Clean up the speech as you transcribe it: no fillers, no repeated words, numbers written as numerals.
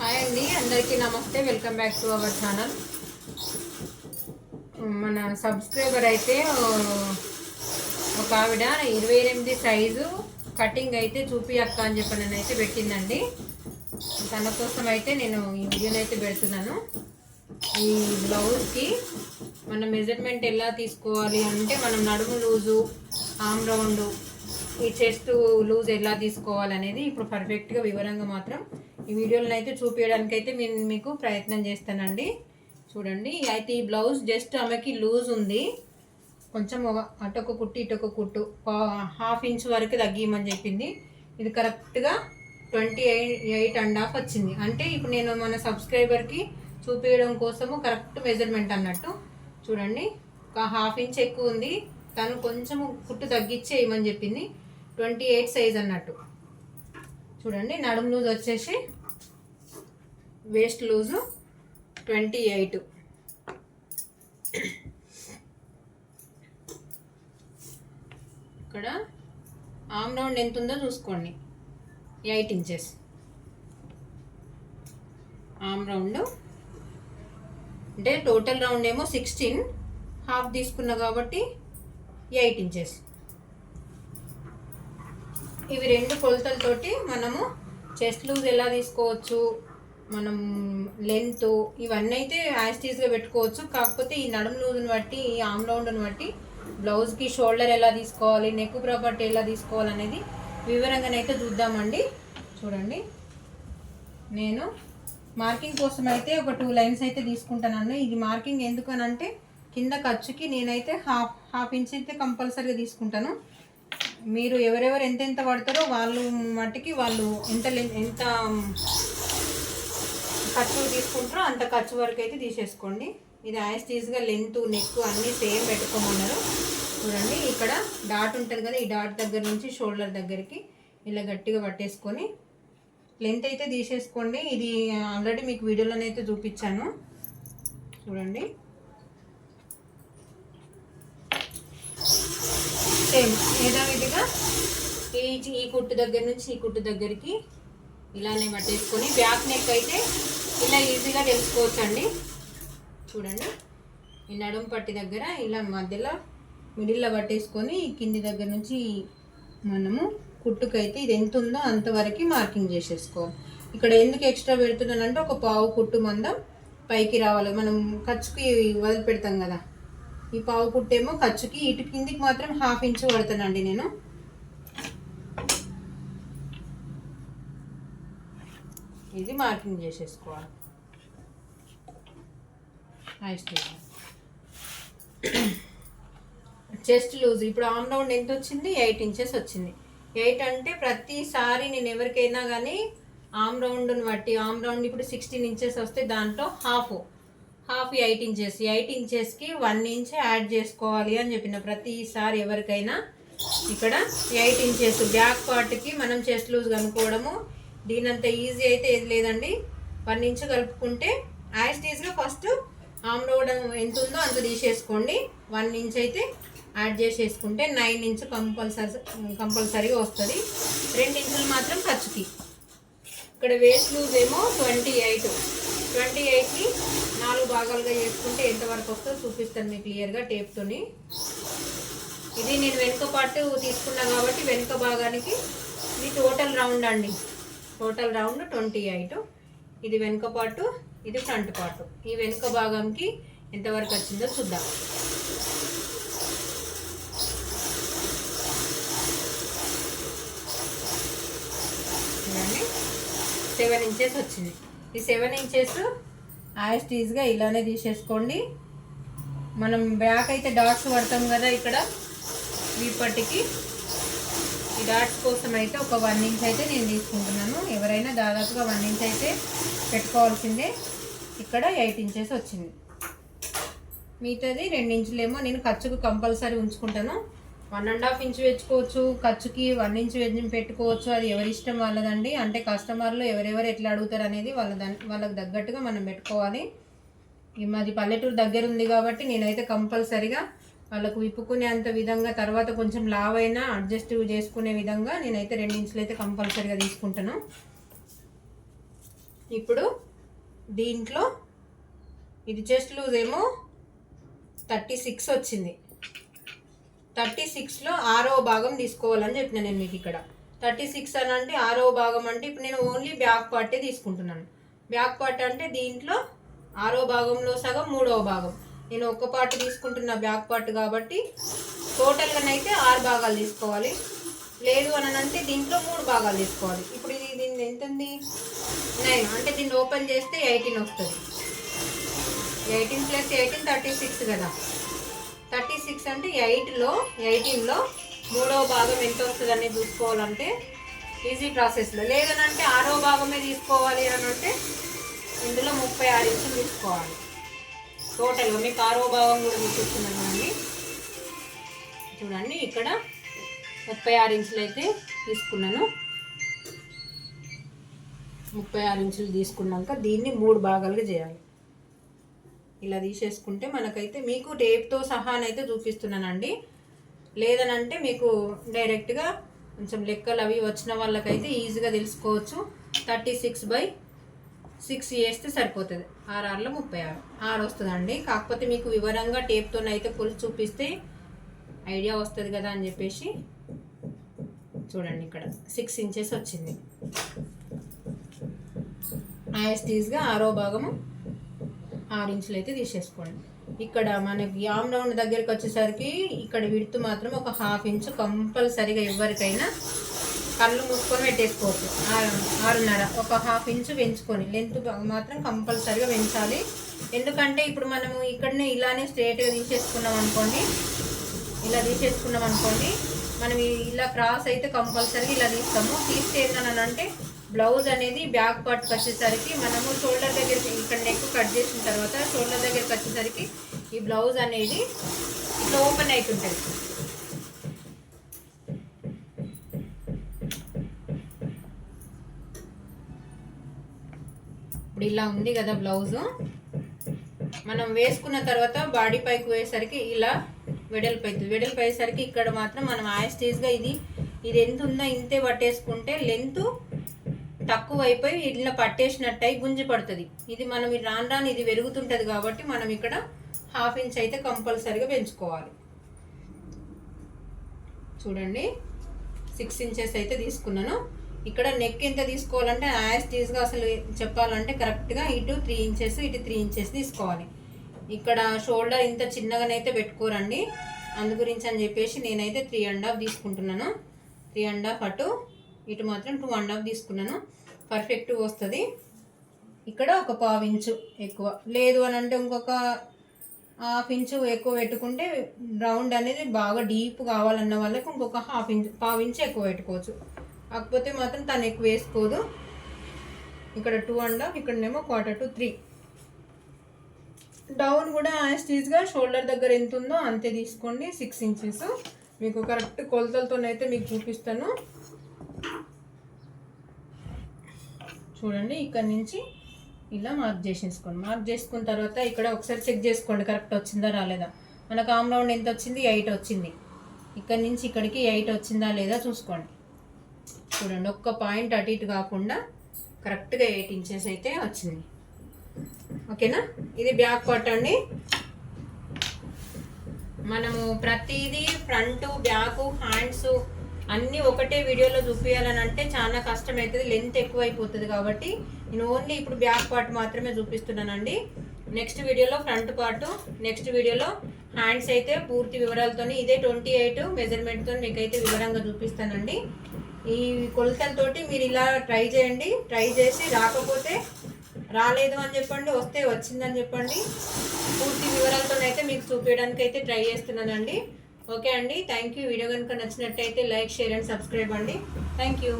Hi అండి, అందరికీ నమస్తే. Welcome back to our channel. మన సబ్స్క్రైబర్ అయితే ఒక ఆవిడ 28 సైజు కటింగ్ అయితే చూపి అక్క అని చెప్పి నేనైతే పెట్టిందండి. తన కోసం అయితే నేను ఈ వీడియోని అయితే పెడుతున్నాను. ఈ బ్లౌజ్కి మన మెజర్మెంట్ ఎలా తీసుకోవాలి అంటే, మనం నడుము లూజు, ఆమ్ రౌండ్, ఈ చెస్ట్ లూజ్ ఎలా తీసుకోవాలనేది ఇప్పుడు పర్ఫెక్ట్గా వివరంగా మాత్రం ఈ వీడియోలో అయితే చూపించడానికి అయితే మీకు ప్రయత్నం చేస్తానండి. చూడండి, అయితే ఈ బ్లౌజ్ జస్ట్ ఆమెకి లూజ్ ఉంది, కొంచెం అటొక కుట్టు ఇటొక కుట్టు 1/2 ఇంచ్ వరకు తగ్గిమని చెప్పింది. ఇది కరెక్ట్గా 28.5 వచ్చింది. అంటే ఇప్పుడు నేను మన సబ్స్క్రైబర్కి చూపించడం కోసము కరెక్ట్ మెజర్మెంట్ అన్నట్టు. చూడండి, ఒక 1/2 ఇంచ్ ఎక్కువ ఉంది, తను కొంచెం కుట్టు తగ్గించి వేయమని చెప్పింది. 28 సైజ్ అన్నట్టు. చూడండి, నడుము లూజ్ వచ్చేసి వేస్ట్ లూజు 28. ఇక్కడ ఆమ్ రౌండ్ ఎంత ఉందో చూసుకోండి, 8 ఇంచెస్ ఆమ్ రౌండ్. అంటే టోటల్ రౌండ్ ఏమో 16, హాఫ్ తీసుకున్నా కాబట్టి 8 ఇంచెస్. ఇవి రెండు కొలతలతోటి మనము చెస్ట్ లూజ్ ఎలా తీసుకోవచ్చు, మనం లెంత్ ఇవన్నీ అయితే యాస్టీస్గా పెట్టుకోవచ్చు. కాకపోతే ఈ నడుము లూజ్ని బట్టి, ఈ ఆమ్ రౌండ్ని బట్టి బ్లౌజ్కి షోల్డర్ ఎలా తీసుకోవాలి, నెక్ ప్రాపర్టీ ఎలా తీసుకోవాలనేది వివరంగానైతే చూద్దామండి. చూడండి, నేను మార్కింగ్ కోసం అయితే ఒక 2 లైన్స్ అయితే తీసుకుంటానండి. ఇది మార్కింగ్ ఎందుకనంటే, కింద ఖర్చుకి నేనైతే హాఫ్ ఇంచ్ అయితే కంపల్సరీగా తీసుకుంటాను. మీరు ఎవరెవరు ఎంతెంత పడతారో వాళ్ళు మట్టికి వాళ్ళు ఎంత ఖర్చు తీసుకుంటారో అంత ఖర్చు వరకు అయితే తీసేసుకోండి. ఇది యాస్టీస్గా లెంత్, నెక్ అన్నీ సేమ్ పెట్టుకోమన్నారు. చూడండి, ఇక్కడ డాట్ ఉంటుంది కదా, ఈ డాట్ దగ్గర నుంచి షోల్డర్ దగ్గరికి ఇలా గట్టిగా పట్టేసుకొని లెంత్ అయితే తీసేసుకోండి. ఇది ఆల్రెడీ మీకు వీడియోలోనైతే చూపించాను. చూడండి, సేమ్ యథావిధిగా ఈ కుట్టు దగ్గర నుంచి ఈ కుట్టు దగ్గరికి ఇలానే పట్టేసుకొని బ్యాక్ నెక్ అయితే ఇలా ఈజీగా తెలుసుకోవచ్చండి. చూడండి, ఈ నడుము పట్టి దగ్గర ఇలా మధ్యలో మిడిల్లో పట్టేసుకొని కింది దగ్గర నుంచి మనము కుట్టుకైతే ఇది ఎంత ఉందో అంతవరకు మార్కింగ్ చేసేసుకోవాలి. ఇక్కడ ఎందుకు ఎక్స్ట్రా పెడుతున్నానంటే, ఒక పావు కుట్టు మందం పైకి రావాలి. మనం ఖర్చుకి వదిలి పెడతాం కదా, ఈ పావు కుట్టేమో ఖర్చుకి, ఇటు కిందికి మాత్రం 1/2 ఇంచ్ పడతానండి నేను. ఇది మార్కింగ్ చేసేసుకోవాలి. చెస్ట్ లూజ్ ఇప్పుడు ఆమ్ రౌండ్ ఎంత వచ్చింది, 8 ఇంచెస్ వచ్చింది. 8 అంటే ప్రతిసారి నేను ఎవరికైనా కానీ ఆమ్ రౌండ్ని బట్టి, ఆమ్ రౌండ్ ఇప్పుడు 16 ఇంచెస్ వస్తే దాంట్లో హాఫ్ 8 ఇంచెస్, 8 ఇంచెస్కి 1 ఇంచ్ యాడ్ చేసుకోవాలి అని చెప్పిన ప్రతిసారి ఎవరికైనా. ఇక్కడ 8 ఇంచెస్ బ్యాక్ పార్ట్కి మనం చెస్ట్ లూజ్ కనుక్కోవడము దీనంత ఈజీ అయితే ఏది లేదండి. 1 ఇంచ్ కలుపుకుంటే యాస్టీస్గా ఫస్ట్ ఆమ్ రౌండ్ ఎంత ఉందో అంత తీసేసుకోండి. 1 ఇంచ్ అయితే యాడ్ చేసేసుకుంటే 9 ఇంచ్ కంపల్సరీగా వస్తుంది. 2 ఇంచులు మాత్రం ఖర్చుకి. ఇక్కడ వేస్ట్ లూజ్ ఏమో 28ని 4 భాగాలుగా చేసుకుంటే ఎంతవరకు వస్తుందో చూపిస్తాను మీకు క్లియర్గా టేప్తోని. ఇది నేను వెనుక పార్ట్ తీసుకున్నా కాబట్టి వెనుక భాగానికి ఇది టోటల్ రౌండ్ అండి. Total round 28. ఇది వెనుక పార్ట్, ఇది ఫ్రంట్ పార్ట్. ఈ వెనుక భాగంకి ఎంతవరకు వచ్చిందో చూద్దాం. చూడండి, 7 ఇంచెస్ వచ్చింది. ఈ 7 ఇంచెస్ యాస్టీస్గా ఇలానే తీసేసుకోండి. మనం బ్యాక్ అయితే డాట్స్ పడతాం కదా, ఇక్కడ ఈ పట్టికి ఈ డాట్స్ కోసం అయితే ఒక 1 ఇంచ్ అయితే నేను తీసుకుంటున్నాను. ఎవరైనా దాదాపుగా 1 ఇంచ్ అయితే పెట్టుకోవాల్సిందే. ఇక్కడ 8 ఇంచెస్ వచ్చింది. మిగతాది 2 ఇంచులేమో నేను ఖర్చుకు కంపల్సరీ ఉంచుకుంటాను. 1.5 ఇంచ్ పెంచుకోవచ్చు, ఖర్చుకి 1 ఇంచ్ పెట్టుకోవచ్చు. అది ఎవరి ఇష్టం వాళ్ళదండి. అంటే కస్టమర్లు ఎవరెవరు ఎట్లా అడుగుతారు అనేది వాళ్ళకి తగ్గట్టుగా మనం పెట్టుకోవాలి. మాది పల్లెటూరు దగ్గర ఉంది కాబట్టి నేనైతే కంపల్సరీగా వాళ్ళకు విప్పుకునే అంత విధంగా, తర్వాత కొంచెం లావ్ అయినా అడ్జస్ట్ చేసుకునే విధంగా నేనైతే 2 ఇంచులు అయితే కంపల్సరీగా తీసుకుంటాను. ఇప్పుడు దీంట్లో ఇది చెస్ట్ లూజ్ ఏమో 36 వచ్చింది. 36లో 6వ భాగం తీసుకోవాలని చెప్పిన నేను మీకు. ఇక్కడ 36 అని అంటే 6వ భాగం అంటే ఇప్పుడు నేను ఓన్లీ బ్యాక్ పార్టే తీసుకుంటున్నాను. బ్యాక్ పార్ట్ అంటే దీంట్లో 6వ భాగంలో సగం 3వ భాగం. నేను ఒక పార్ట్ తీసుకుంటున్న బ్యాక్ పార్ట్ కాబట్టి టోటల్గానైతే 6 భాగాలు తీసుకోవాలి. లేదు అని అంటే దీంట్లో 3 భాగాలు తీసుకోవాలి. ఇప్పుడు ఇది దీన్ని ఎంత ఉంది 9 అంటే దీన్ని ఓపెన్ చేస్తే 18 వస్తుంది. 18 + 18 36 కదా. 36 అంటే 18లో 3వ భాగం ఎంత వస్తుంది అనేది చూసుకోవాలంటే ఈజీ ప్రాసెస్లో. లేదనంటే 6వ భాగమే తీసుకోవాలి అని అంటే ఇందులో 36 ఇంచులు తీసుకోవాలి. టోటల్గా మీకు 6వ భాగం కూడా చూపిస్తున్నాను అండి. చూడండి ఇక్కడ 36 ఇంచులు అయితే తీసుకున్నాను. 36 ఇంచులు తీసుకున్నాక దీన్ని 3 భాగాలుగా చేయాలి. ఇలా తీసేసుకుంటే మనకైతే మీకు టేప్తో సహానైతే చూపిస్తున్నానండి. లేదనంటే మీకు డైరెక్ట్గా కొంచెం లెక్కలు అవి వచ్చిన వాళ్ళకైతే ఈజీగా తెలుసుకోవచ్చు. 36/6 చేస్తే సరిపోతుంది. 6 36 వస్తుందండి. కాకపోతే మీకు వివరంగా టేప్తోనైతే కొలిచి చూపిస్తే ఐడియా వస్తుంది కదా అని చెప్పేసి చూడండి ఇక్కడ 6 ఇంచెస్ వచ్చింది. యాస్టీస్గా 6వ భాగము 6 ఇంచులు అయితే తీసేసుకోండి. ఇక్కడ మనకి యామ్ రౌండ్ దగ్గరికి వచ్చేసరికి ఇక్కడ విడుతు మాత్రం ఒక 1/2 ఇంచు కంపల్సరీగా ఎవరికైనా కళ్ళు మూసుకొని పెట్టేసుకోవచ్చు. 6.5 ఒక 1/2 ఇంచు పెంచుకొని లెంత్ మాత్రం కంపల్సరీగా పెంచాలి. ఎందుకంటే ఇప్పుడు మనము ఇక్కడనే ఇలానే స్ట్రేట్గా తీసేసుకున్నాం అనుకోండి, మనం ఇలా క్రాస్ అయితే కంపల్సరీగా ఇలా తీస్తాము. తీస్తే ఏంటనంటే బ్లౌజ్ అనేది బ్యాక్ పార్ట్కి వచ్చేసరికి మనము షోల్డర్ దగ్గరికి ఇక్కడ నెక్ కట్ చేసిన తర్వాత షోల్డర్ దగ్గరికి వచ్చేసరికి ఈ బ్లౌజ్ అనేది ఇట్లా ఓపెన్ అవుతుంటుంది. ఇప్పుడు ఇలా ఉంది కదా బ్లౌజు. మనం వేసుకున్న తర్వాత బాడీ పైకి పోయేసరికి ఇలా వెడల్పు అవుతుంది. వెడల్పు అయ్యేసరికి ఇక్కడ మాత్రం మనం యాస్టీస్గా ఇది ఎంత ఉందో ఇంతే పట్టేసుకుంటే లెంత్ తక్కువ అయిపోయి ఇట్లా పట్టేసినట్టు అయి గుంజి పడుతుంది. ఇది మనం రాను ఇది పెరుగుతుంటుంది కాబట్టి మనం ఇక్కడ 1/2 ఇంచ్ అయితే కంపల్సరీగా పెంచుకోవాలి. చూడండి 6 ఇంచెస్ అయితే తీసుకున్నాను. ఇక్కడ నెక్ ఎంత తీసుకోవాలంటే యాస్టీస్గా అసలు చెప్పాలంటే కరెక్ట్గా ఇటు 3 ఇంచెస్ ఇటు 3 ఇంచెస్ తీసుకోవాలి. ఇక్కడ షోల్డర్ ఇంత చిన్నగానైతే పెట్టుకోరండి. అందు గురించి అని చెప్పేసి నేనైతే 3.5 తీసుకుంటున్నాను. 3.5 అటు ఇటు మాత్రం 2.5 తీసుకున్నాను. పర్ఫెక్ట్గా వస్తుంది. ఇక్కడ ఒక 1/2 ఇంచు ఎక్కువ లేదు అని అంటే ఇంకొక 1/2 ఇంచు ఎక్కువ పెట్టుకుంటే రౌండ్ అనేది బాగా డీప్ కావాలన్న వాళ్ళకి ఇంకొక 1/2 ఇంచు ఎక్కువ పెట్టుకోవచ్చు. కాకపోతే మాత్రం తను ఎక్కువ వేసుకోదు. ఇక్కడ 2.5 ఇక్కడనేమో 1/4 3 డౌన్ కూడా యాస్టీస్గా షోల్డర్ దగ్గర ఎంత ఉందో అంతే తీసుకోండి. 6 ఇంచెస్ మీకు కరెక్ట్ కొలతలతోనైతే మీకు చూపిస్తాను. చూడండి ఇక్కడ నుంచి ఇలా మార్క్ చేసేసుకోండి. మార్క్ చేసుకున్న తర్వాత ఇక్కడ ఒకసారి చెక్ చేసుకోండి కరెక్ట్ వచ్చిందా రాలేదా. మనకు ఆమ్ రౌండ్ ఎంత వచ్చింది 8 వచ్చింది. ఇక్కడ నుంచి ఇక్కడికి 8 వచ్చిందా లేదా చూసుకోండి. చూడండి ఒక్క పాయింట్ అటు ఇటు కాకుండా కరెక్ట్గా 8 ఇంచెస్ అయితే వచ్చింది. ఓకేనా. ఇది బ్యాక్ పార్ట్ అండి. మనము ప్రతిదీ ఫ్రంట్ బ్యాక్ హ్యాండ్స్ అన్నీ ఒకటే వీడియోలో చూపించాలని అంటే చాలా కష్టం అవుతుంది, లెంత్ ఎక్కువ అయిపోతుంది. కాబట్టి నేను ఓన్లీ ఇప్పుడు బ్యాక్ పార్ట్ మాత్రమే చూపిస్తున్నానండి. నెక్స్ట్ వీడియోలో ఫ్రంట్ పార్ట్, నెక్స్ట్ వీడియోలో హ్యాండ్స్ అయితే పూర్తి వివరాలతో ఇదే 28 మెజర్మెంట్తో మీకైతే వివరంగా చూపిస్తానండి. ఈ కొలతలతోటి మీరు ఇలా ట్రై చేయండి. ట్రై చేసి రాకపోతే రాలేదు అని చెప్పండి, వస్తే వచ్చిందని చెప్పండి. పూర్తి వివరాలతోనైతే మీకు చూపించడానికి అయితే ట్రై చేస్తున్నానండి. ఓకే అండి, థ్యాంక్ యూ. వీడియో కనుక నచ్చినట్టయితే లైక్, షేర్ అండ్ సబ్స్క్రైబ్ అండి. Thank you.